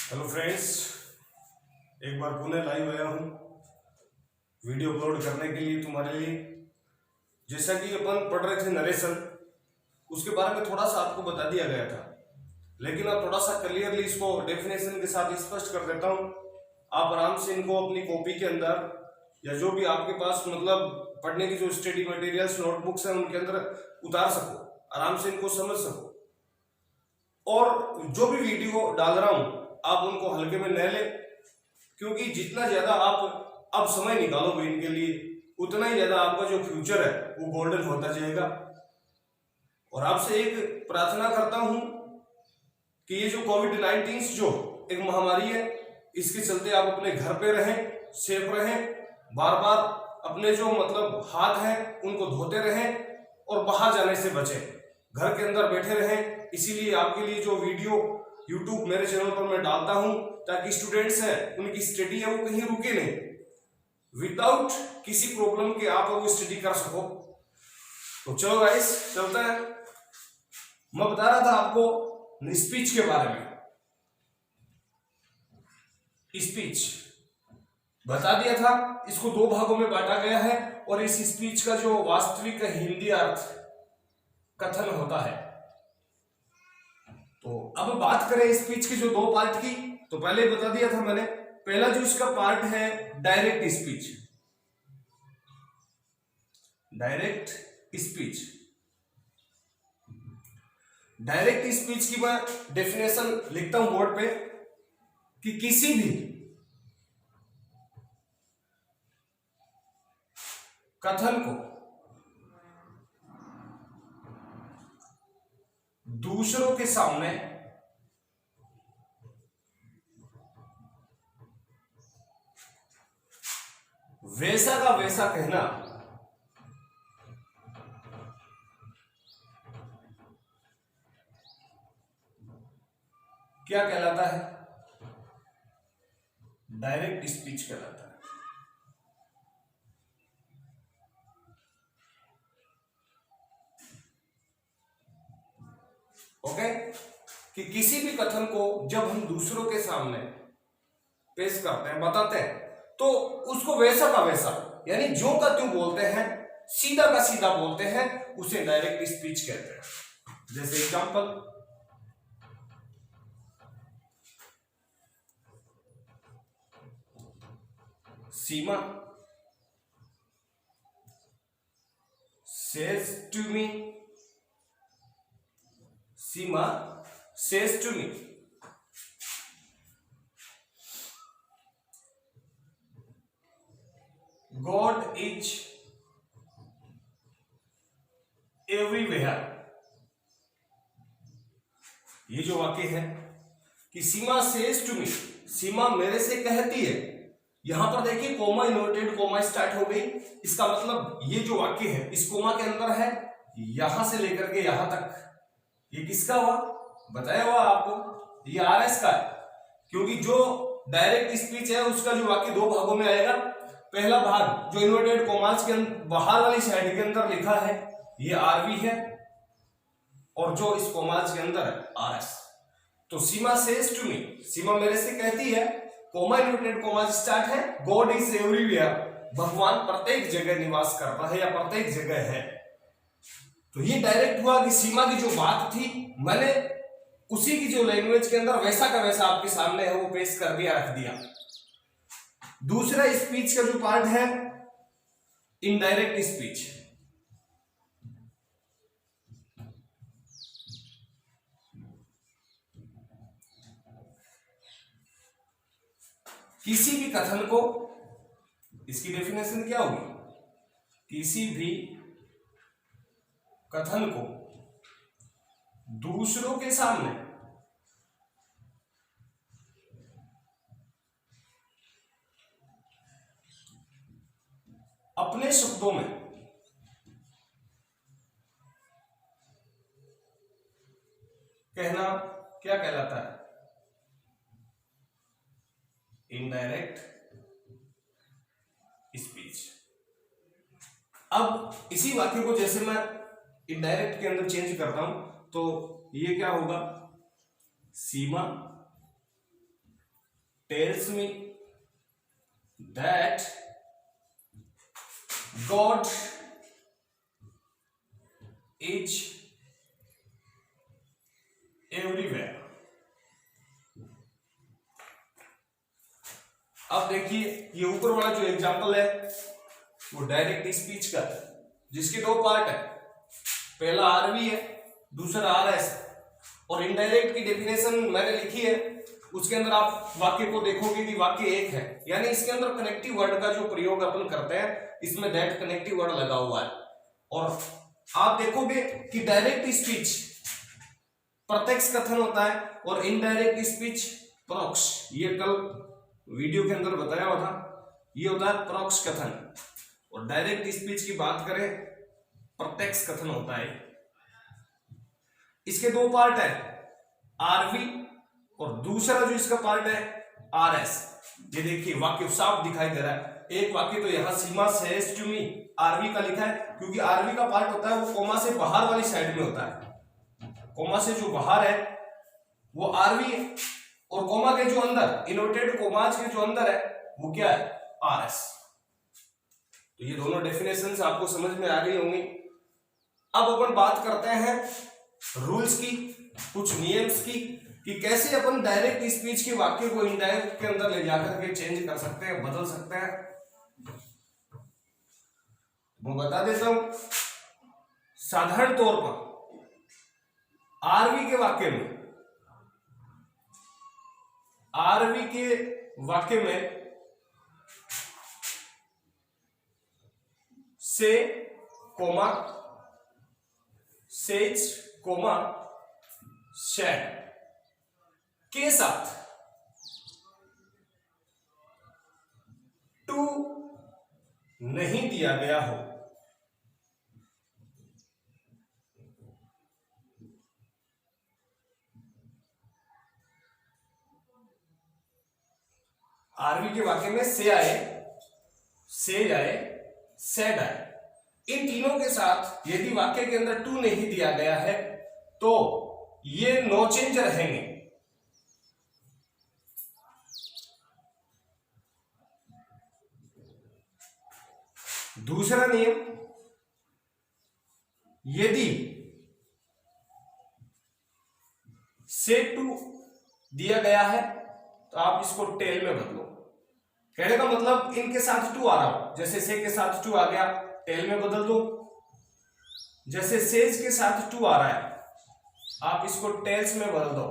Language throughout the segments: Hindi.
हेलो फ्रेंड्स, एक बार पुनः लाइव आया हूँ वीडियो अपलोड करने के लिए तुम्हारे लिए। जैसा कि अपन पढ़ रहे थे नरेशन, उसके बारे में थोड़ा सा आपको बता दिया गया था, लेकिन अब थोड़ा सा क्लियरली इसको डेफिनेशन के साथ स्पष्ट कर देता हूँ। आप आराम से इनको अपनी कॉपी के अंदर या जो भी आपके पास मतलब पढ़ने की जो स्टडी मटेरियल्स नोटबुक्स हैं उनके अंदर उतार सको, आराम से इनको समझ सको। और जो भी वीडियो डाल रहा हूं आप उनको हल्के में न ले, क्योंकि जितना ज्यादा आप अब समय निकालोगे इनके लिए उतना ही ज्यादा आपका जो फ्यूचर है वो गोल्डन होता जाएगा। और आपसे एक प्रार्थना करता हूं कि ये जो कोविड-19 जो एक महामारी है, इसके चलते आप अपने घर पे रहें, सेफ रहें, बार बार अपने जो मतलब हाथ हैं उनको धोते रहें और बाहर जाने से बचें, घर के अंदर बैठे रहें। इसीलिए आपके लिए जो वीडियो YouTube मेरे चैनल पर मैं डालता हूं, ताकि स्टूडेंट्स हैं उनकी स्टडी है वो कहीं रुके नहीं, विदाउट किसी प्रॉब्लम के आप वो स्टडी कर सको। तो चलो गाइस चलते हैं। मैं बता रहा था आपको स्पीच के बारे में। स्पीच बता दिया था, इसको दो भागों में बांटा गया है और इस स्पीच का जो वास्तविक हिंदी अर्थ कथन होता है। तो अब बात करें स्पीच के जो दो पार्ट की, तो पहले बता दिया था मैंने, पहला जो इसका पार्ट है direct speech. Direct speech, direct speech की मैं डेफिनेशन लिखता हूं बोर्ड पे कि किसी भी कथन को दूसरों के सामने वैसा का वैसा कहना क्या कहलाता है? डायरेक्ट स्पीच कहलाता है। ओके, कि किसी भी कथन को जब हम दूसरों के सामने पेश करते हैं, बताते हैं, तो उसको वैसा का वैसा यानी जो का त्यों बोलते हैं, सीधा का सीधा बोलते हैं, उसे डायरेक्ट स्पीच कहते हैं। जैसे example, Seema says to me, Seema says to me, God is everywhere। ये जो वाक्य है कि सीमा says to me, सीमा मेरे से कहती है, यहां पर देखिए कोमा इन्वर्टेड कोमा स्टार्ट हो गई। इसका मतलब ये जो वाक्य है इस कोमा के अंदर है, यहां से लेकर के यहां तक ये किसका हुआ बताया हुआ आपको, ये आरएस का है। क्योंकि जो डायरेक्ट स्पीच है उसका जो वाक्य दो भागों में आएगा। पहला भाग जो इन्वर्टेड कोमास के बाहर वाली साइड के अंदर लिखा है ये आरवी है, और जो इस कोमास के अंदर है आरएस। तो सीमा सेज टू मी, सीमा मेरे से कहती है, कोमा इन्वर्टेड कोमा स्टार्ट है, गॉड इज एवरीवेयर, भगवान प्रत्येक जगह निवास करता है या प्रत्येक जगह है। तो ये डायरेक्ट हुआ कि सीमा की जो बात थी मैंने उसी की जो लैंग्वेज के अंदर वैसा का वैसा आपके सामने है वो पेश कर दिया, रख दिया। दूसरा स्पीच का जो पार्ट है इनडायरेक्ट स्पीच। किसी भी कथन को, इसकी डेफिनेशन क्या होगी, किसी भी कथन को दूसरों के सामने अपने शब्दों में कहना क्या कहलाता है? Indirect speech. अब इसी वाक्य को जैसे मैं इनडायरेक्ट के अंदर चेंज करता हूं तो ये क्या होगा, सीमा tells me that God is everywhere। अब देखिए ये ऊपर वाला जो एग्जांपल है वो डायरेक्ट स्पीच का है, जिसके दो पार्ट है, पहला आरवी है, दूसरा आरएस। और इनडायरेक्ट की डेफिनेशन मैंने लिखी है, उसके अंदर आप वाक्य को देखोगे कि वाक्य एक है, यानी इसके अंदर कनेक्टिव वर्ड का जो प्रयोग अपन करते हैं इसमें दैट कनेक्टिव वर्ड लगा हुआ है। और आप देखोगे कि डायरेक्ट स्पीच प्रत्यक्ष कथन होता है और इनडायरेक्ट स्पीच परोक्ष, ये कल वीडियो के अंदर बताया हुआ था, ये होता है परोक्ष कथन। और डायरेक्ट स्पीच की बात करें प्रत्यक्ष कथन होता है। इसके दो पार्ट है, आरवी और दूसरा जो इसका पार्ट है आरएस। ये देखिए वाक्य साफ दिखाई दे रहा है, एक वाक्य तो यहां सीमा सेज टू मी आरवी का लिखा है, क्योंकि आरवी का पार्ट होता है वो कोमा से बाहर वाली साइड में होता है, कोमा से जो बाहर है वो आरवी है, और कोमा के जो अंदर इनवर्टेड कोमाज के जो अंदर है वो क्या है, आरएस। तो ये दोनों डेफिनेशंस आपको समझ में आ गई होंगी। अब अपन बात करते हैं रूल्स की, कुछ नियम्स की, कि कैसे अपन डायरेक्ट स्पीच के वाक्य को इनडायरेक्ट के अंदर ले जाकर के चेंज कर सकते हैं, बदल सकते हैं। मैं बता देता हूं, साधारण तौर पर आरवी के वाक्य में से कोमा सेज कोमा शेड के साथ टू नहीं दिया गया हो, आरवी के वाक्य में से आए, सेज आए, सेड आए, इन तीनों के साथ यदि वाक्य के अंदर टू नहीं दिया गया है तो ये नो चेंज रहेंगे। दूसरा नियम, यदि से टू दिया गया है तो आप इसको टेल में बदलो। कहने का मतलब इनके साथ टू आ रहा हो, जैसे से के साथ टू आ गया टेल में बदल दो, जैसे सेज के साथ टू आ रहा है आप इसको टेल्स में बदल दो,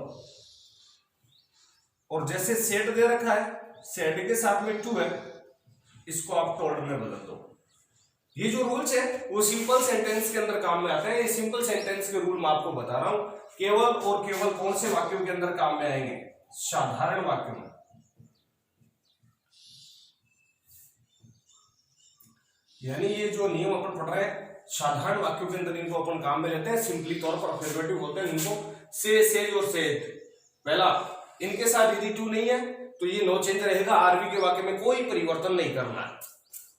और जैसे सेड दे रखा है सेड के साथ में टू है इसको आप टोल्ड में बदल दो। ये जो रूल्स है वो सिंपल सेंटेंस के अंदर काम में आते हैं। ये सिंपल सेंटेंस के रूल मैं आपको बता रहा हूं, केवल और केवल कौन से वाक्यों के अंदर काम में आएंगे, साधारण वाक्यों में। यानी ये जो नियम अपन पढ़ रहे हैं साधारण वाक्यों के अंदर इनको अपन काम में लेते हैं, सिंपली तौर पर अफर्मेटिव होते हैं इनको, से, सेज और सेज। पहला, इनके साथ यदि टू नहीं है तो ये नो चेंज रहेगा, आरवी के वाक्य में कोई परिवर्तन नहीं करना है।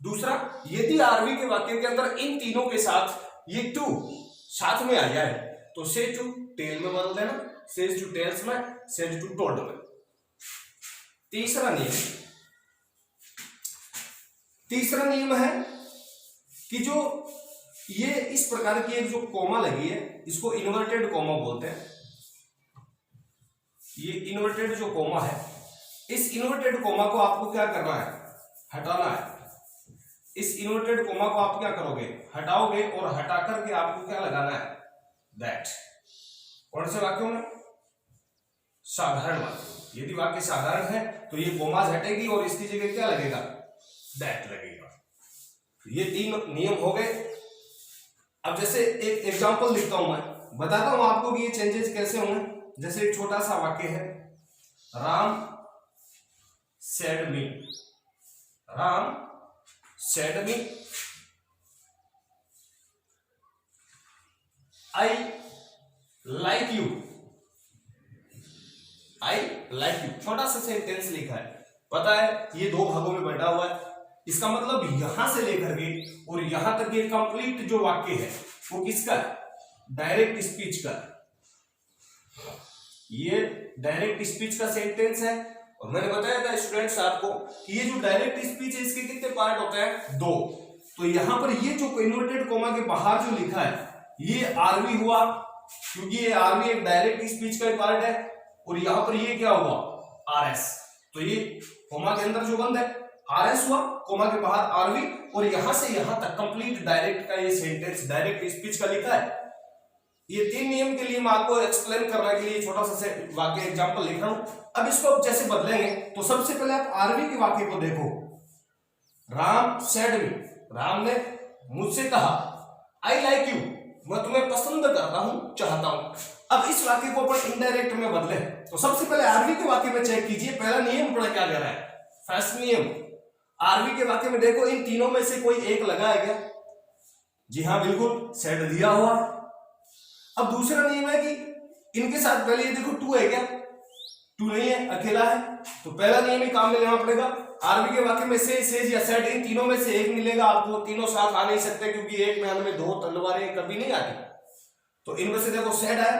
दूसरा, यदि आरवी के वाक्य के अंदर इन तीनों के साथ ये टू साथ में आ जाए तो से टू टेल में बदल देना, सेज टू टेल्स में, सेज टू टोल्ड में। तीसरा नियम है कि जो ये इस प्रकार की एक जो कोमा लगी है इसको इन्वर्टेड कोमा बोलते हैं। ये इन्वर्टेड जो कोमा है, इस इन्वर्टेड कोमा को आपको क्या करना है, हटाना है। इस इन्वर्टेड कोमा को आप क्या करोगे, हटाओगे, और हटा करके आपको क्या लगाना है, दैट। कौन से वाक्यों में, साधारण वाक्य। यदि वाक्य साधारण है तो ये कोमाज हटेगी और इसकी जगह क्या लगेगा, दैट लगेगा। ये तीन नियम हो गए। अब जैसे एक एग्जांपल लिखता हूं, मैं बताता हूं आपको कि ये चेंजेस कैसे होंगे। जैसे एक छोटा सा वाक्य है, Ram said me, Ram said me I like you, I like you. छोटा सा सेंटेंस लिखा है, पता है ये दो भागों में बंटा हुआ है। इसका मतलब यहां से लेकर के और यहां तक ये कंप्लीट जो वाक्य है वो किसका है, डायरेक्ट स्पीच का। ये डायरेक्ट स्पीच का सेंटेंस है और मैंने बताया था स्टूडेंट्स आपको कि ये जो डायरेक्ट स्पीच है इसके कितने पार्ट होते हैं, 2। तो यहां पर ये जो इन्वर्टेड कोमा के बाहर जो लिखा है ये आरवी हुआ, क्योंकि ये आरवी एक डायरेक्ट स्पीच का पार्ट है, और यहां पर ये क्या हुआ, आरएस। तो ये कोमा के अंदर जो बंद है आरएस हुआ, कोमा के बाहर आरवी, और यहां से यहां तक कंप्लीट डायरेक्ट का ये सेंटेंस डायरेक्ट स्पीच का लिखा है। ये 3 नियम के लिए मैं आपको एक्सप्लेन करने के लिए छोटा सा वाक्य एग्जांपल लिख रहा हूं। अब इसको आप जैसे बदलेंगे तो सबसे पहले आप आरवी के वाक्य को देखो। राम सेड मी, राम ने मुझसे कहा, आई लाइक यू, मैं तुम्हें पसंद करता हूं, चाहता हूं। अब इस वाक्य को अपन इनडायरेक्ट में बदले तो सबसे पहले आरवी के वाक्य में चेक कीजिए, पहला नियम पढ़ा क्या कह रहा है, फर्स्ट नियम। आरवी के वाक्य में देखो इन तीनों में से कोई एक लगा है क्या, जी हाँ बिल्कुल, सेड दिया हुआ। अब दूसरा नियम है कि इनके साथ पहले ये देखो टू है क्या, टू नहीं है, अकेला है, तो पहला नियम ही काम में लेना पड़ेगा। आरवी के वाक्य में से, सेज या सेड, इन तीनों में से एक मिलेगा आपको, तीनों साथ आ नहीं सकते क्योंकि एक महल में 2 तलवारें कभी नहीं आती। तो इनमें से देखो सेड है,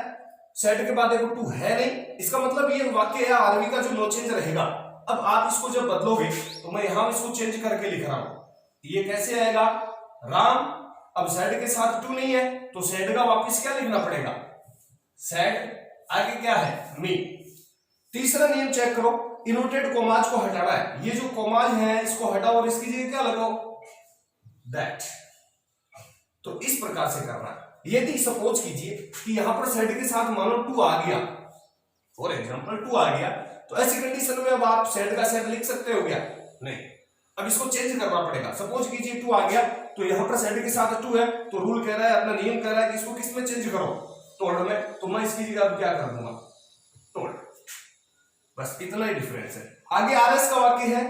सेड के बाद देखो टू है नहीं, इसका मतलब ये वाक्य है आरवी का जो नो चेंज रहेगा। अब आप इसको जब बदलोगे तो मैं यहां इसको चेंज करके लिख रहा हूं, ये कैसे आएगा, राम, अब सेड के साथ टू नहीं है तो सेड का वापिस क्या लिखना पड़ेगा, सेड, आगे क्या है, मी। तीसरा नियम चेक करो, इन्वर्टेड कोमाज को हटाना है, ये जो कोमाज है इसको हटाओ और इसकी जगह क्या लगाओ, दैट। तो इस प्रकार से करना है। यदि सपोज कीजिए कि यहां पर सेड के साथ मानो टू आ गया, फॉर एग्जांपल टू आ गया, तो ऐसी कंडीशन में अब आप सेड का सेड लिख सकते हो क्या, नहीं, अब इसको चेंज करना पड़ेगा। सपोज कीजिए टू आ गया तो यहां पर सेड के साथ टू है, तो रूल कह रहा है, अपना नियम कह रहा है कि इसको किस में चेंज करो, तोड़ में, तो मैं इसकी जगह अब क्या कर दूंगा, तोड़, बस इतना ही डिफरेंस है। आगे आरएस का वाक्य है,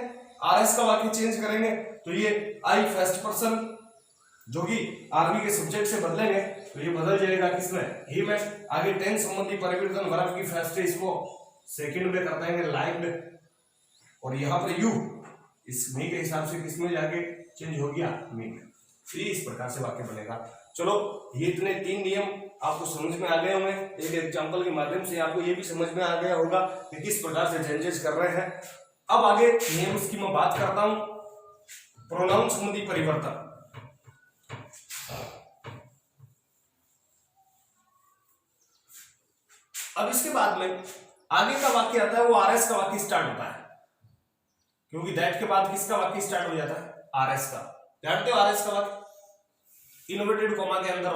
आरएस का वाक्य चेंज करेंगे तो ये आई फर्स्ट पर्सन जो कि आरवी के सब्जेक्ट से बदलेंगे तो ये बदल जाएगा किसमें, ही में। आगे टेंस संबंधी परिवर्तन वर्ब की फर्स्ट है, इसको सेकंड में कर देंगे लाइक्ड, और यहां पर यू इस मी के हिसाब से किसमें जाके चेंज हो गया, मी में। फिर इस प्रकार से वाक्य बनेगा। चलो ये इतने 3 नियम आपको समझ में आ गए होंगे, एक एग्जांपल के माध्यम से आपको ये भी समझ में आ गया होगा कि किस प्रकार से चेंजेस कर रहे हैं। अब आगे नियम्स की मैं बात करता हूं, प्रोनाउन संबंधी परिवर्तन। अब इसके बाद में आगे का वाक्य आता है वो आरएस का वाक्य स्टार्ट होता है, क्योंकि दैट के बाद किसका वाक्य स्टार्ट हो जाता है, आरएस का। जानते हो आरएस का वाक्य, इन्वर्टेड कोमा के अंदर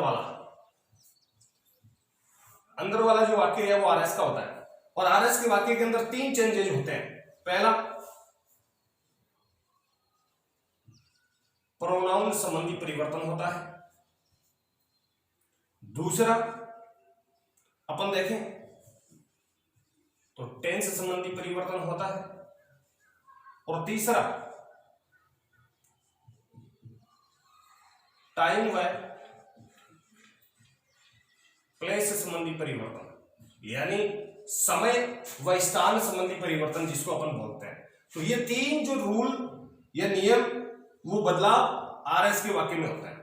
वाला जो वाक्य है वो आरएस का होता है। और आरएस के वाक्य के अंदर 3 चेंजेज होते हैं। पहला, प्रोनाउन संबंधी परिवर्तन होता है। दूसरा अपन देखें तो टेंस संबंधी परिवर्तन होता है, और तीसरा टाइम व प्लेस संबंधी परिवर्तन, यानी समय व स्थान संबंधी परिवर्तन जिसको अपन बोलते हैं। तो ये 3 जो रूल या नियम वो बदलाव आरएस के वाक्य में होता है।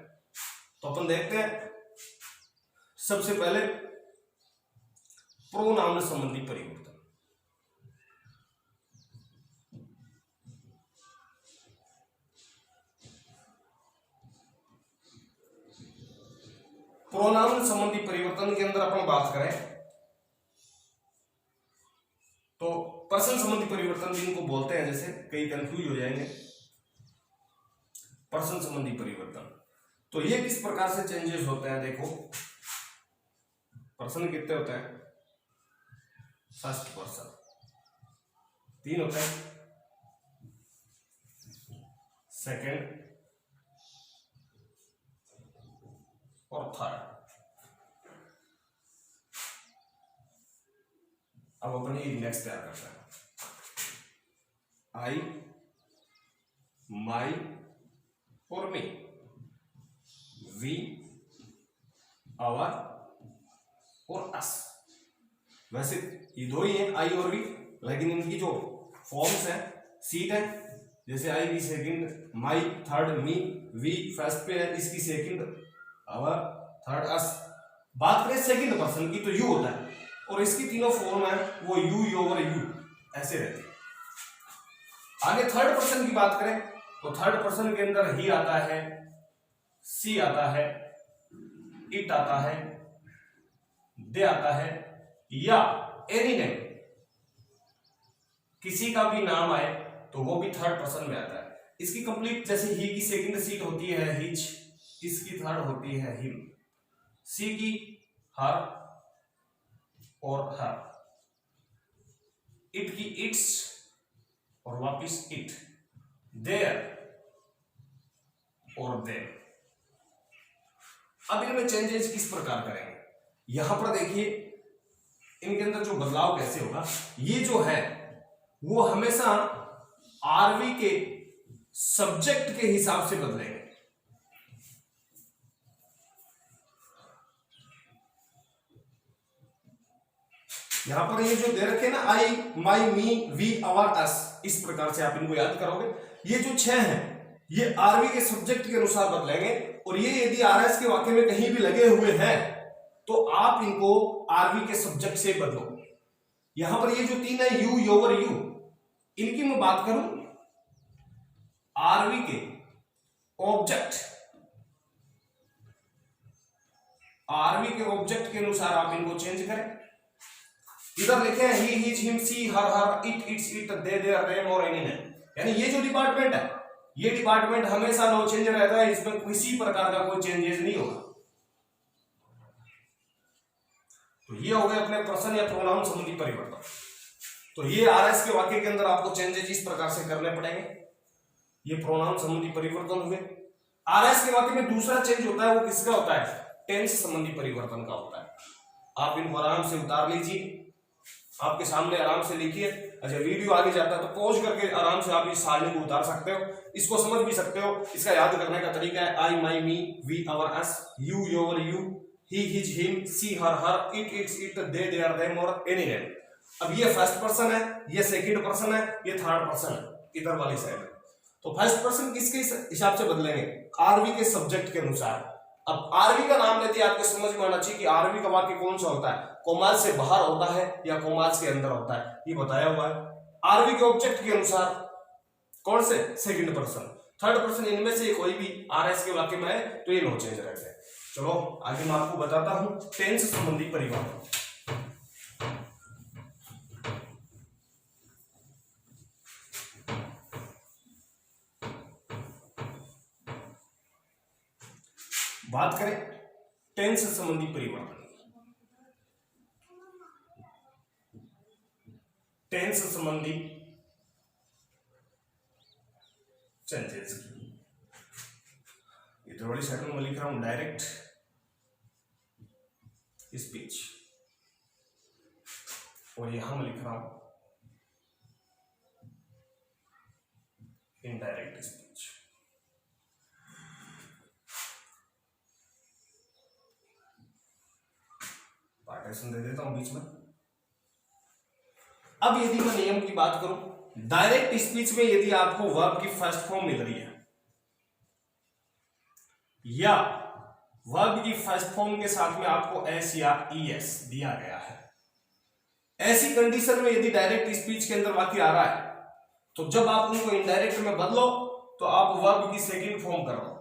तो अपन देखते हैं सबसे पहले प्रोनाउन संबंधी परिवर्तन। प्रोनाउन संबंधी परिवर्तन के अंदर अपन बात करें तो पर्सन संबंधी परिवर्तन जिनको बोलते हैं, जैसे कई कंफ्यूज हो जाएंगे, पर्सन संबंधी परिवर्तन। तो ये किस प्रकार से चेंजेस होते हैं, देखो पर्सन कितने होते हैं, फर्स्ट पर्सन 3 होते हैं, सेकंड और थर्ड। अब अपन ये इंडेक्स तैयार करते हैं, आई, माई और मी, वी, आवर और अस। वैसे ये 2 ही हैं, आई और वी, लेकिन इनकी जो फॉर्म्स हैं सीट है, जैसे आई की second, my third, me, we first पे है, इसकी सेकंड आवर, थर्ड अस। बात करें सेकंड पर्सन की तो यू होता है, और इसकी तीनों फॉर्म है वो यू, यू और यू ऐसे रहती है। आगे थर्ड पर्सन की बात करें तो थर्ड पर्सन के अंदर ही आता है, सी आता है, इट आता है, दे आता है, या एनी नेम, किसी का भी नाम आए तो वो भी थर्ड पर्सन में आता है। इसकी कंप्लीट, जैसे ही की सेकंड सीट होती है हिच, इसकी थर्ड होती है हिम, सी की हर और हर, इट की इट्स और वापिस इट, देयर और देयर। अब इनमें चेंजेस किस प्रकार करेंगे, यहां पर देखिए इनके अंदर जो बदलाव कैसे होगा। ये जो है वो हमेशा आरवी के सब्जेक्ट के हिसाब से बदलेंगे। यहां पर ये जो दे रखे ना, आई, माई, मी, वी, अवर, अस, इस प्रकार से आप इनको याद करोगे। ये जो 6 हैं ये आरवी के सब्जेक्ट के अनुसार बदलेंगे, और ये यदि आरएस के वाक्य में कहीं भी लगे हुए हैं तो आप इनको आरवी के सब्जेक्ट से बदलो। यहां पर ये जो 3 है, यू, योर, यू, इनकी मैं बात करूं आरवी के ऑब्जेक्ट, आरवी के ऑब्जेक्ट के अनुसार आप इनको चेंज करें। इधर लिखे हैं he, his, him, she, her, it, its, it, they, their, them और एनी नेम, यानी ये जो डिपार्टमेंट है ये डिपार्टमेंट हमेशा नो चेंज रहता है, इसमें किसी प्रकार का कोई चेंजेस नहीं होगा। तो ये हो गए अपने पर्सन या प्रोनाउन संबंधी परिवर्तन। तो ये आरएस के वाक्य के अंदर आपको चेंजेस इस प्रकार से करने पड़ेंगे। ये प्रोनाउन संबंधी परिवर्तन हुए। आरएस के वाक्य में दूसरा चेंज होता है, वो किसका होता है, टेंस संबंधी परिवर्तन का होता है। आप इनको आराम से उतार लीजिए, आपके सामने आराम से लिखिए। अच्छा, वीडियो आगे जाता है तो पॉज करके आराम से आप इस सारणी को उतार सकते हो, इसको समझ भी सकते हो। इसका याद करने का तरीका है I, my, me, we, our, us, you, your, you, he, his, him, she, her, it, its, it, they, their, them और एनी नेम। अब ये फर्स्ट पर्सन है, ये सेकंड पर्सन है, ये थर्ड पर्सन है इधर वाली साइड। तो फर्स्ट पर्सन किसके हिसाब से बदलेंगे, आरवी के सब्जेक्ट के अनुसार। अब आरवी का नाम लेते आपके समझ में आना चाहिए कि आरवी का वाक्य कौन सा होता है, कोमास से बाहर होता है या कोमास के अंदर होता है, ये बताया हुआ है। आरवी के ऑब्जेक्ट के अनुसार कौन से, सेकंड पर्सन, थर्ड पर्सन, इनमें से कोई भी आरएस के वाक्य में है तो ये नो चेंज रहते हैं। चलो आगे मैं आपको बताता हूं टेंस संबंधी परिवर्तन। बात करें टेंस संबंधी परिवर्तन, टेंस संबंधी चेंजेस। इधर वाली साइड में मैं लिख रहा हूं डायरेक्ट स्पीच, और यहां मैं लिख रहा हूं इनडायरेक्ट स्पीच। पार्टीशन दे देता हूं बीच में। अब यदि मैं नियम की बात करूं, डायरेक्ट स्पीच में यदि आपको वर्ब की फर्स्ट फॉर्म मिल रही है या वर्ब की फर्स्ट फॉर्म के साथ में आपको एस या ईएस दिया गया है, ऐसी कंडीशन में यदि डायरेक्ट स्पीच के अंदर वाक्य आ रहा है तो जब आप उनको इनडायरेक्ट में बदलो तो आप वर्ब की सेकंड फॉर्म कर लो।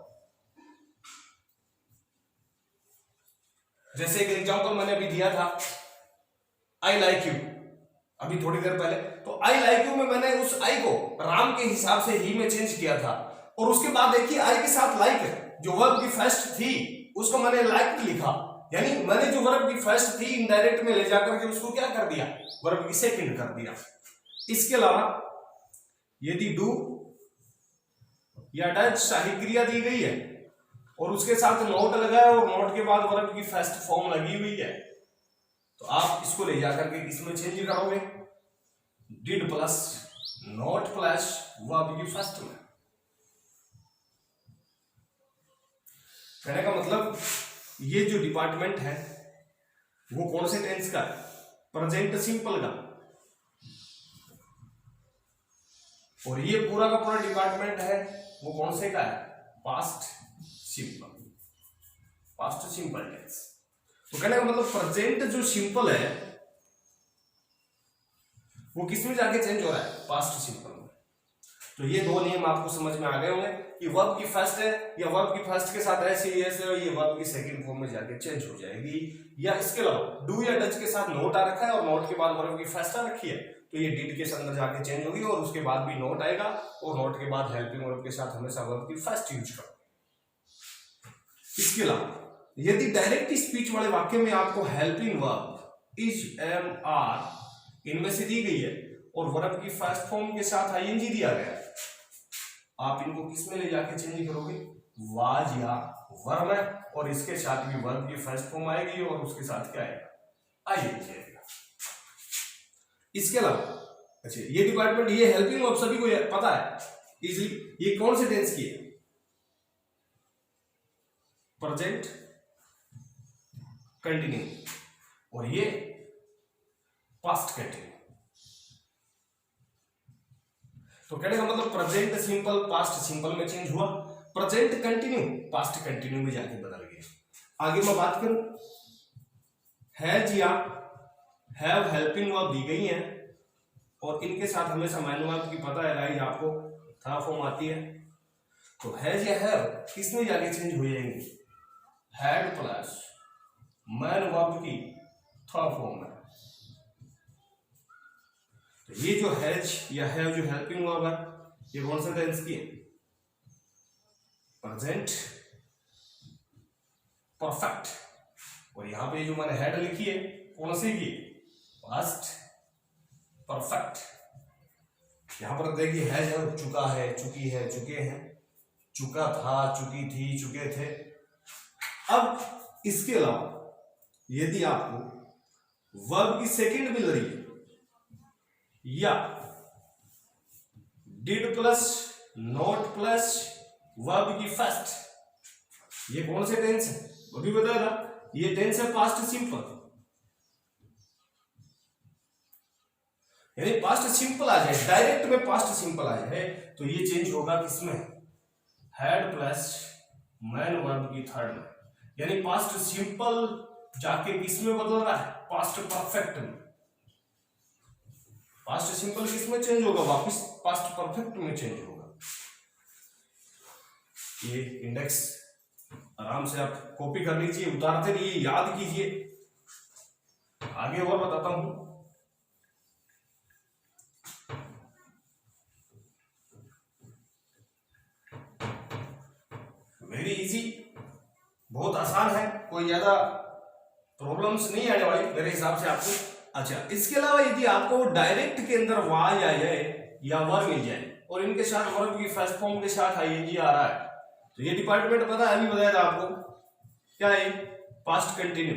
जैसे एक एग्जांपल मैंने अभी दिया था, आई लाइक यू, अभी थोड़ी देर पहले। तो आई लाइक यू में मैंने उस आई को राम के हिसाब से ही में चेंज किया था, और उसके बाद देखिए आई के साथ लाइक जो वर्ब की फर्स्ट थी उसको मैंने लाइक लिखा, यानी मैंने जो वर्ब की फर्स्ट थी इनडायरेक्ट में ले जाकर के उसको क्या कर दिया, वर्ब की सेकंड कर दिया। इसके अलावा यदि डू या डज सहायक क्रिया दी गई है और उसके साथ नोट लगा है और नोट के बाद वर्ब की फर्स्ट फॉर्म लगी हुई है, तो आप इसको ले जाकर के किसमें चेंज करोगे, did plus note plus verb की फर्स्ट में। कहने का मतलब ये जो डिपार्टमेंट है वो कौन से टेंस का है, प्रेजेंट सिंपल का, और ये पूरा का पूरा डिपार्टमेंट है वो कौन से का है, past simple, past simple tense. तो कहने का मतलब प्रेजेंट जो सिंपल है वो किसमें जाके चेंज हो रहा है, पास्ट सिंपल में। तो ये दो नियम आपको समझ में आ गए होंगे कि वर्ब की फर्स्ट है या वर्ब की फर्स्ट के साथ ऐसे ही ऐसे ये वर्ब की सेकंड फॉर्म में जाके चेंज हो जाएगी। या इसके अलावा डू या डज के साथ नोट आ रखा है और नोट के बाद वर्ब की फर्स्ट आ रखी है तो ये डिड के अंदर जाके चेंज होगी और उसके बाद भी नोट आएगा और नोट के बाद हेल्पिंग वर्ब के साथ हमेशा वर्ब की फर्स्ट यूज करो। इसके अलावा यदि डायरेक्ट स्पीच वाले वाक्य में आपको helping verb is am are इनमें से दी गई है और वर्ब की फर्स्ट फॉर्म के साथ आईएनजी दिया गया है, आप इनको किस में ले जाके चेंज करोगे? वाज या वर में, और इसके साथ भी वर्ब की फर्स्ट फॉर्म आएगी और उसके साथ क्या आएगा? आईएनजी आएगा। इसके अलावा अच्छा ये डिपार्टमेंट ये हेल्पिंग वर्ब सभी को पता है इजीली, ये कौन से टेंस की है? प्रेजेंट कंटिन्यू और ये पास्ट कंटिन्यू। तो कहने का मतलब प्रेजेंट सिंपल पास्ट सिंपल में चेंज हुआ, प्रेजेंट कंटिन्यू पास्ट कंटिन्यू में जाके बदल गया। आगे मैं बात करूं, हैज या हैव हेल्पिंग वर्ब दी गई है और इनके साथ हमेशा मैनुअल वर्ब की पता है गाइस आपको थर्ड फॉर्म आती है। तो हैज या हैव किसमें जाके चेंज हो जाएंगे? हैड प्लस मैन वर्ब की थर्ड फॉर्म है। तो ये जो हैज या हैव जो हेल्पिंग वर्ब है ये कौन सा टेंस की है? Present perfect. और यहां पे जो मैंने हैड लिखी है कौन सी की? Past perfect. यहां पर देखिए हैज है चुका है, चुकी है, चुके हैं, चुका था, चुकी थी, चुके थे। अब इसके अलावा यदि आपको वर्ब की सेकंड मिल रही है या did plus not plus verb की फर्स्ट, ये कौन से टेंस है वो भी बताया था, ये टेंस है पास्ट सिंपल, यानी पास्ट सिंपल आ जाए, डायरेक्ट में पास्ट सिंपल आ जाए तो ये चेंज होगा किसमें? हैड प्लस मैन वर्ब की थर्ड में, यानी पास्ट सिंपल जाके किसमें बदल रहा है? पास्ट परफेक्ट में। पास्ट सिंपल किसमें चेंज होगा? वापस पास्ट परफेक्ट में चेंज होगा। ये इंडेक्स आराम से आप कॉपी कर लीजिए, उतारते रहिए, याद कीजिए, आगे और बताता हूं। वेरी इजी, बहुत आसान है, कोई ज्यादा प्रॉब्लम्स नहीं आने वाली मेरे हिसाब से आपको। अच्छा इसके अलावा यदि आपको डायरेक्ट के अंदर वाज आ जाए या वर मिल जाए और इनके साथ वर्ब की फर्स्ट फॉर्म के साथ आईएनजी आ रहा है तो ये डिपार्टमेंट पता है, अभी बताया था आपको, क्या है? Past continue.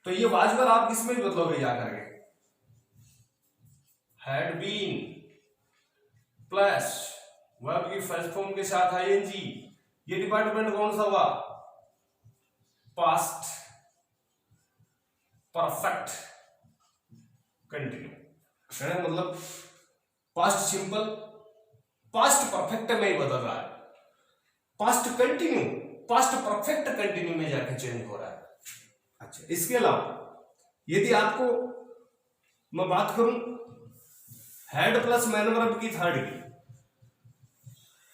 तो ये वाज पर आप किसमें बदलोगे जाकर के? हैड बीन प्लस वर्ब की फर्स्ट फॉर्म के साथ आईएनजी, ये डिपार्टमेंट कौन सा हुआ? Past perfect continue. मतलब पास्ट सिंपल पास्ट परफेक्ट में ही बदल रहा है, past continue past perfect continue में जाके चेंज हो रहा है। अच्छा इसके अलावा यदि आपको मैं बात करूं हैड प्लस मैन वर्ब की थर्ड की,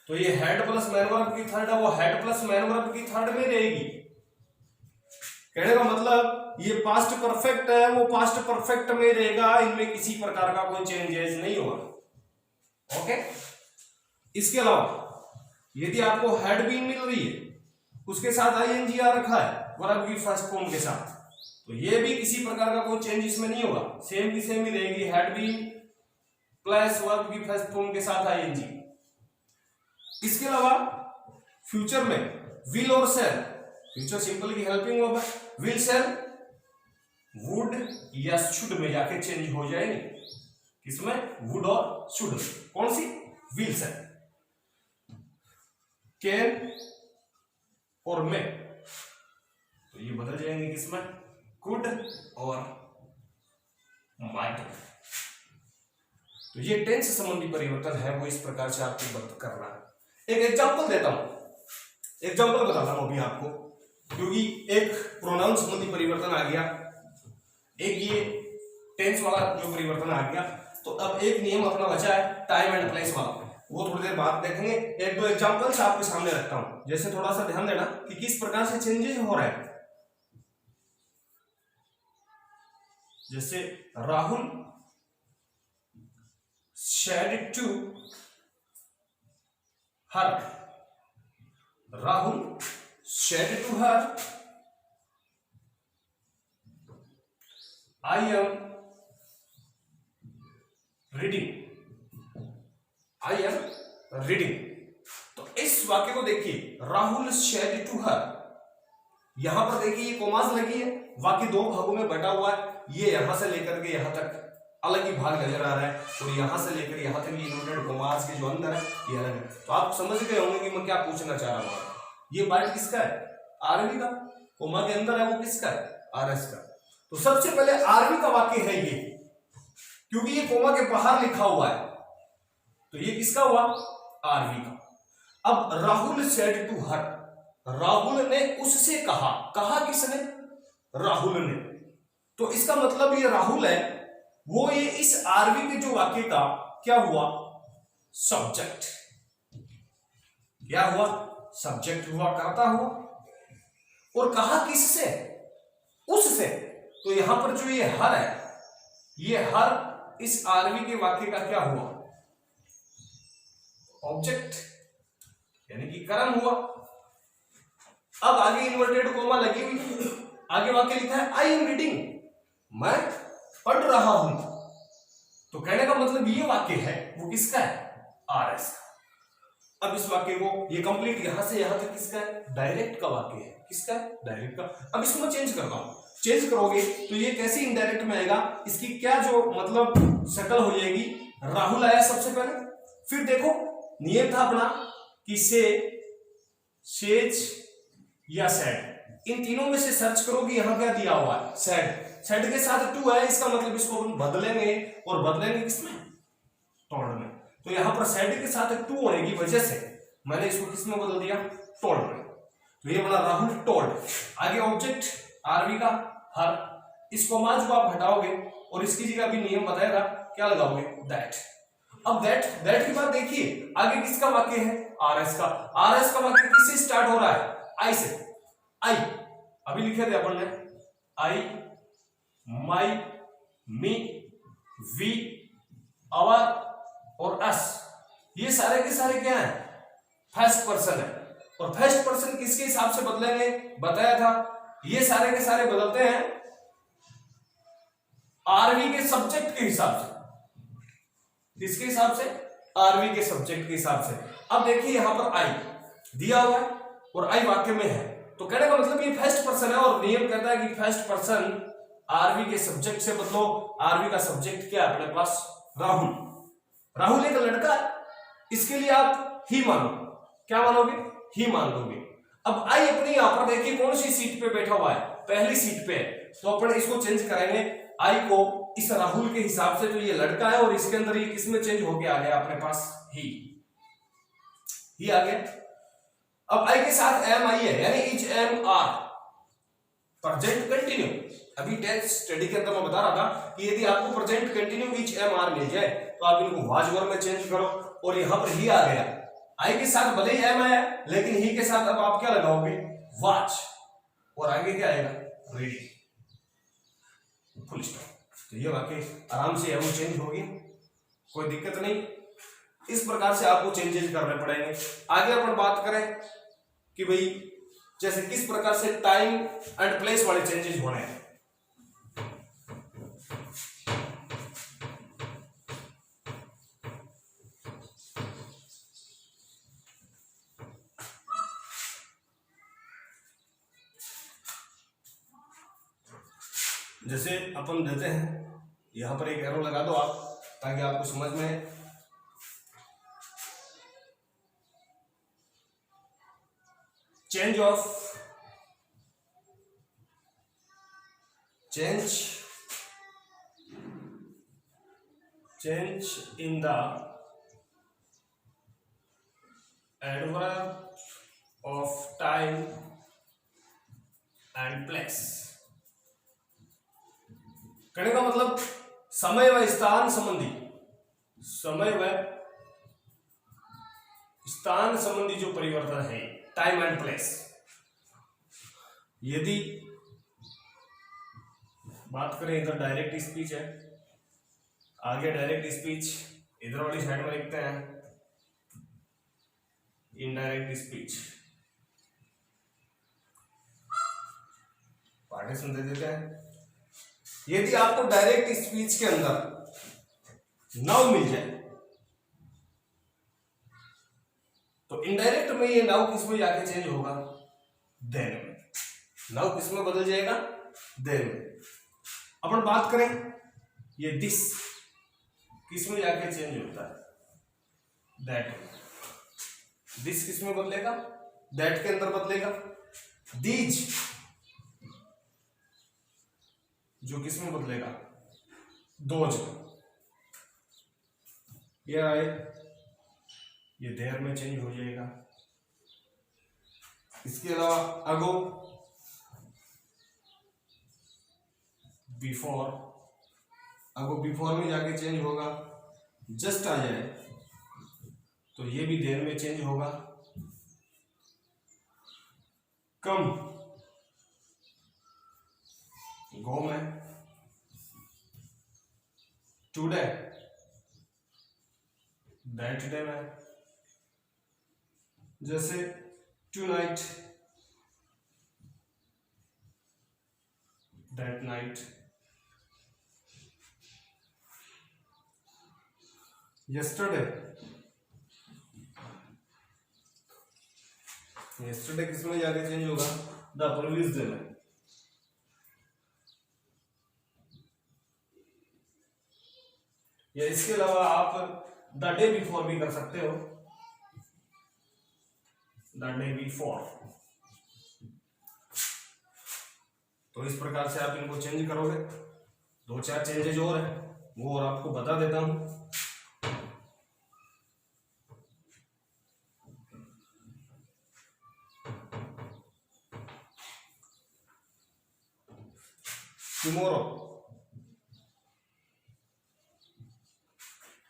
तो ये हैड प्लस मैन वर्ब की थर्ड है, वो हैड प्लस मैन वर्ब की थर्ड में रहेगी। कहने का मतलब ये पास्ट परफेक्ट है, वो पास्ट परफेक्ट में रहेगा, इनमें किसी प्रकार का कोई चेंजेस नहीं होगा। ओके इसके अलावा यदि आपको हैड बीन मिल रही है उसके साथ आईएनजी आ रखा है वर्ब की फर्स्ट फॉर्म के साथ, तो ये भी किसी प्रकार का कोई चेंज इसमें नहीं होगा, सेम की सेम ही रहेगी, हैड बीन प्लस वर्ब की फर्स्ट फॉर्म के साथ आईएनजी। इसके अलावा फ्यूचर में विल और शेल, फ्यूचर सिंपल की हेल्पिंग वर्ब है, विल शेल वुड या शुड में जाके चेंज हो जाएगी। किसमें? वुड और शुड। कौन सी? Will shell. कैन और में, तो ये बदल जाएंगे किसमें? कुड और माइट। तो ये टेंस संबंधी परिवर्तन है वो इस प्रकार से आपको बदल करना है। एक एग्जांपल देता हूं, एग्जांपल बताता हूं अभी आपको, क्योंकि एक प्रोनाउन संबंधी परिवर्तन आ गया, एक ये टेंस वाला जो परिवर्तन आ गया। तो अब एक नियम अपना बचा है टाइम एंड प्लेस वाला, वो थोड़ी देर बाद देखेंगे। एक दो एग्जांपल्स आपके सामने रखता हूं, जैसे थोड़ा सा ध्यान देना कि किस प्रकार से चेंजेस हो रहे हैं। जैसे Rahul said to her, Rahul said to her I am reading, I am reading. तो इस वाक्य को देखिए, राहुल शेड टू हर, यहां पर देखिए ये कोमास लगी है, वाक्य दो भागों में बटा हुआ है। ये यहां से लेकर के यहां तक अलग ही भाग नजर आ रहा है, और यहां से लेकर यहां तक ये इन्वर्टेड कोमास के जो अंदर है ये अलग है। तो आप समझ गए होंगे कि मैं क्या पूछना चाह रहा हूं। ये पार्ट किसका है? आरवी का। कोमा के अंदर है वो किसका है? आरएस का। तो सबसे पहले आरवी का वाक्य है ये, क्योंकि ये कोमा के बाहर लिखा हुआ है, तो ये किसका हुआ? आरवी का। अब Rahul said to her, Rahul ने उससे कहा, कहा किसने? राहुल ने। तो इसका मतलब ये राहुल है वो ये इस आरवी के जो वाक्य का क्या हुआ? सब्जेक्ट। क्या हुआ? सब्जेक्ट हुआ, करता हुआ। और कहा किससे? उससे। तो यहां पर जो ये हर है, ये हर इस आरवी के वाक्य का क्या हुआ? ऑब्जेक्ट, यानी कि कर्म हुआ। अब आगे इन्वर्टेड कोमा लगी हुई, आगे वाक्य लिखा है आई एम रीडिंग, मैं पढ़ रहा हूं। तो कहने का मतलब ये वाक्य है वो किसका है? आरएस का। अब इस वाक्य को ये कंप्लीट यहां से यहां तक किसका है? डायरेक्ट का वाक्य है। किसका है? डायरेक्ट का। अब इसको मैं चेंज करता हूं, चेंज करोगे तो ये कैसे इनडायरेक्ट में आएगा, इसकी क्या जो मतलब शक्ल हो जाएगी? राहुल आया सबसे पहले, फिर देखो नियम था अपना कि से, सेज या सैड, इन तीनों में से सर्च करोगे यहां क्या दिया हुआ है? सैड। सैड के साथ टू है, इसका मतलब इसको हम बदलेंगे, और बदलेंगे किसमें? टोल्ड में। तो यहां पर सैड के साथ टू होने की वजह से मैंने इसको किसमें बदल दिया? टोल्ड में। तो ये बना राहुल टोल्ड। आगे ऑब्जेक्ट आरवी का हर, इसको मान जो आप हटाओगे और इसकी जगह भी नियम बताएगा, क्या लगाओगे? दैट। अब दैट के बाद देखिए आगे किसका वाक्य है? आरएस का। आरएस का वाक्य किससे स्टार्ट हो रहा है? आई से। आई अभी लिखे थे अपन ने, आई, माई, मी, वी, आवर और अस, ये सारे के सारे क्या है? फर्स्ट पर्सन है। और फर्स्ट पर्सन किसके हिसाब से बदलेंगे? बताया था, ये सारे के सारे बदलते हैं आरवी के सब्जेक्ट के हिसाब से। किसके हिसाब से? आरवी के सब्जेक्ट के हिसाब से। अब देखिए यहां पर आई दिया हुआ है और आई वाक्य में है, तो कहने का मतलब ये फर्स्ट पर्सन है, और नियम कहता है कि फर्स्ट पर्सन आरवी के सब्जेक्ट से बदलो। आरवी का सब्जेक्ट क्या है अपने पास? राहुल। राहुल एक लड़का है, इसके लिए आप ही मानो। क्या मानोगे? ही मान लोगे। अब आई अपनी यहां पर देखिए कौन सी सीट पे बैठा हुआ है? पहली सीट पे है। तो अपन इसको चेंज करेंगे आई को इस राहुल के हिसाब से, जो ये लड़का है, और इसके अंदर ये किसमें चेंज होके आ गया अपने पास? ही आ गया। अब आई के साथ एम आई है, यानी is am are, present continue. अभी टेंस स्टडी के अंदर मैं बता रहा था कि यदि आपको present continue is am are मिल जाए तो आप इनको वाज वर्ब में चेंज करो, और यहां पर ही आ गया। आई के साथ भले ही एम आया, लेकिन ही के साथ अब आप क्या लगाओगे? वाच, और आगे क्या आएगा? Reading, full stop. तो ये वाक्य आराम से है वो चेंज होगी, कोई दिक्कत नहीं। इस प्रकार से आपको चेंजेस करने पड़ेंगे। आगे अपन बात करें कि भाई जैसे किस प्रकार से टाइम एंड प्लेस वाले चेंजेस होने हैं। जैसे अपन देते हैं, यहां पर एक एरो लगा दो आप, ताकि आपको समझ में। Change in the adverb of time and place। कहने का मतलब समय व स्थान संबंधी, समय व स्थान संबंधी जो परिवर्तन है, टाइम एंड प्लेस। यदि बात करें, इधर डायरेक्ट स्पीच है, आगे डायरेक्ट स्पीच, इधर वाली साइड में लिखते हैं इनडायरेक्ट स्पीच। पार्टीशन दे देते हैं। यदि आपको डायरेक्ट स्पीच के अंदर नाउन मिल जाए तो इनडायरेक्ट में ये नाउन किस में जाके चेंज होगा, देन में। नाउन किस में बदल जाएगा, देन में। अपन बात करें, ये दिस किस में जाके चेंज होता है, दैट। दिस किस में बदलेगा, दैट के अंदर बदलेगा। दीज जो किस में बदलेगा, दोज। ये आए, ये देयर में चेंज हो जाएगा। इसके अलावा अगो, बिफोर, अगो बिफोर में जाके चेंज होगा। जस्ट आ जाए तो ये भी देयर में चेंज होगा। कम, गो में। टुडे, दैट डे में। जैसे tonight, that night. Yesterday, yesterday किस में जाके चेंज होगा, द प्रीवियस डे में। या इसके अलावा आप द डे बिफोर भी कर सकते हो, द डे बिफोर। तो इस प्रकार से आप इनको चेंज करोगे। दो चार चेंजेज और है, वो और आपको बता देता हूं। टुमारो,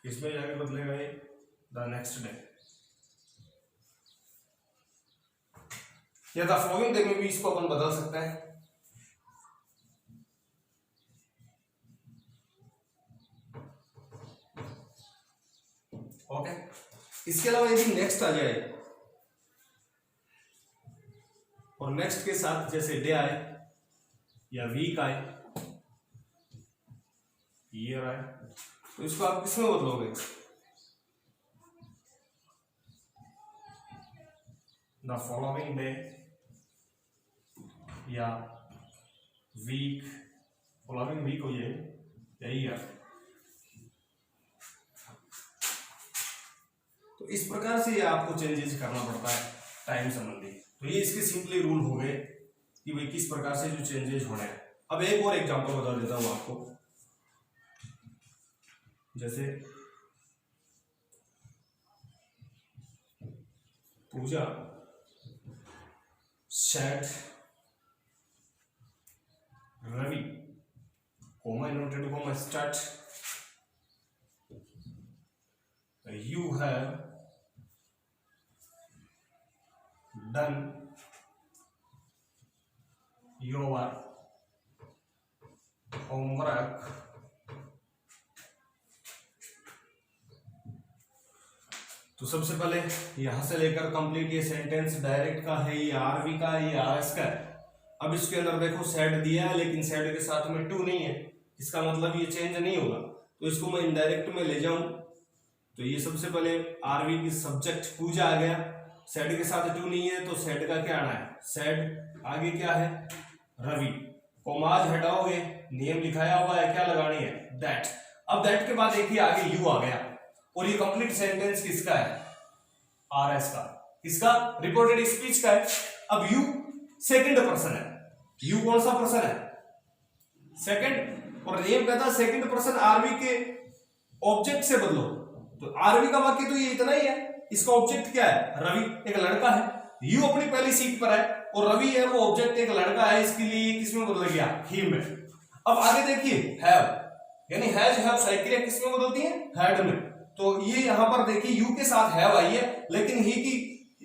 इसमें जाके बदलेगा ये द नेक्स्ट डे। या द फॉलोइंग डे में भी इसको अपन बदल सकते हैं। ओके। इसके अलावा यदि नेक्स्ट आ जाए और नेक्स्ट के साथ जैसे डे आए या वीक आए, ईयर आए, तो इसको आप किसमें बदलोगे, द फॉलोइंग डे या वीक। फॉलोइंग वीक हो जाए या ईयर। तो इस प्रकार से ये आपको चेंजेस करना पड़ता है टाइम संबंधी। तो ये इसके सिंपली रूल हो गए कि भाई किस प्रकार से जो चेंजेस होने हैं। अब एक और एग्जांपल बता देता हूं आपको। जैसे Pooja said Ravi, comma inverted comma start, you have done your homework. तो सबसे पहले यहां से लेकर कंप्लीट ये सेंटेंस डायरेक्ट का है, ये आरवी का है, ये आरएस का है। अब इसके अंदर देखो सेड दिया है लेकिन सेड के साथ में टू नहीं है, इसका मतलब ये चेंज नहीं होगा। तो इसको मैं इनडायरेक्ट में ले जाऊं तो ये सबसे पहले आरवी की सब्जेक्ट पूजा आ गया, सेड के साथ टू नहीं है तो सेड का क्या आना है, सेड। आगे क्या है, रवि। कोमाज हटाओगे, नियम लिखाया हुआ है, क्या लगानी है, दैट। अब दैट के बाद देखिए आगे यू आ गया और ये कंप्लीट सेंटेंस किसका है, आरएस का। किसका, रिपोर्टेड स्पीच का है। अब यू सेकंड पर्सन है, यू कौन सा पर्सन है, सेकंड। और नियम कहता है सेकंड पर्सन आरवी के ऑब्जेक्ट से बदलो। तो आरवी का वाक्य तो ये इतना ही है, इसका ऑब्जेक्ट क्या है, रवि, एक लड़का है। यू अपनी पहली सीट पर है और रवि है वो ऑब्जेक्ट एक लड़का है, इसके लिए किसमें बदल गया, ही में। अब आगे देखिए हैव, यानी हैज हैव सारी क्रिया किस में बदलती है, हैड में। तो ये यहाँ पर देखिए यू के साथ हैव आई है, लेकिन ही की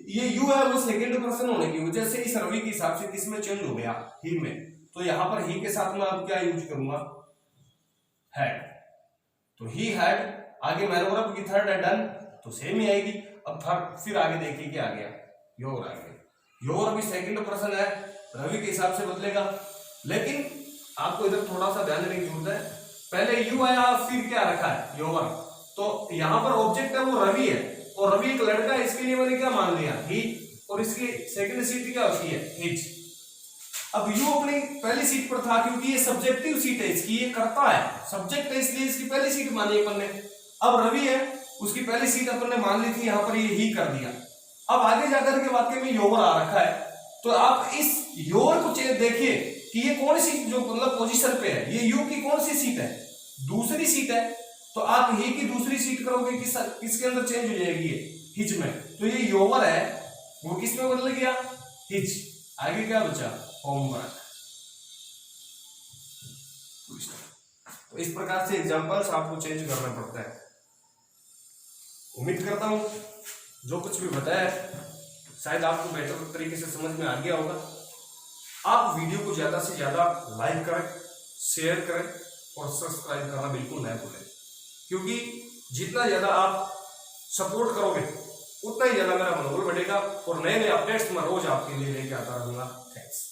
ये यू है वो सेकंड पर्सन होने की वजह से इस रवि के हिसाब से किस में चेंज हो गया, ही में। तो यहाँ पर ही के साथ मैं अब क्या यूज करूंगा, हैड। तो ही हैड, आगे मैन वर्ब की थर्ड है डन, तो सेम ही आएगी। अब थर्ड फिर आगे देखिए क्या आ गया, योर आ गया। योर भी सेकंड पर्सन है, रवि के हिसाब से बदलेगा, लेकिन आपको इधर थोड़ा सा ध्यान देने की जरूरत है। पहले यू आया फिर क्या रखा है, योर। तो यहाँ पर ऑब्जेक्ट है वो रवि है, और रवि एक लड़का है, इसके लिए मैंने क्या मान लिया, ही। और इसकी सेकंड सीट क्या होती है, हिज। अब यू अपनी पहली सीट पर था क्योंकि ये सब्जेक्टिव सीट है इसकी, ये करता है, सब्जेक्ट है इसलिए इसकी पहली सीट मानी अपन ने। अब रवि है, उसकी पहली सीट अपन ने मान ली थी, यहाँ पर ये ही कर दिया। अब आगे जाकर के वाक्य में योर आ रखा है, तो आप इस योर को देखिए कि ये कौन सी जो मतलब पोजीशन पे है, ये यू की कौन सी सीट है, दूसरी सीट है। तो आप ही की दूसरी सीट करोगे किसके अंदर चेंज हो जाएगी, ये हिज में। तो ये योर है वो किस में बदल गया, हिज। आगे क्या बचा, होमवर्क। तो इस प्रकार से एग्जांपल्स आपको चेंज करना पड़ता है। उम्मीद करता हूं जो कुछ भी बताया शायद आपको बेहतर तरीके से समझ में आ गया होगा। आप वीडियो को ज्यादा से ज्यादा लाइक करें, शेयर करें और सब्सक्राइब करना बिल्कुल न भूलें, क्योंकि जितना ज्यादा आप सपोर्ट करोगे उतना ही ज्यादा मेरा मनोबल बढ़ेगा और नए नए अपडेट्स मैं रोज आपके लिए लेके आता रहूंगा। थैंक्स।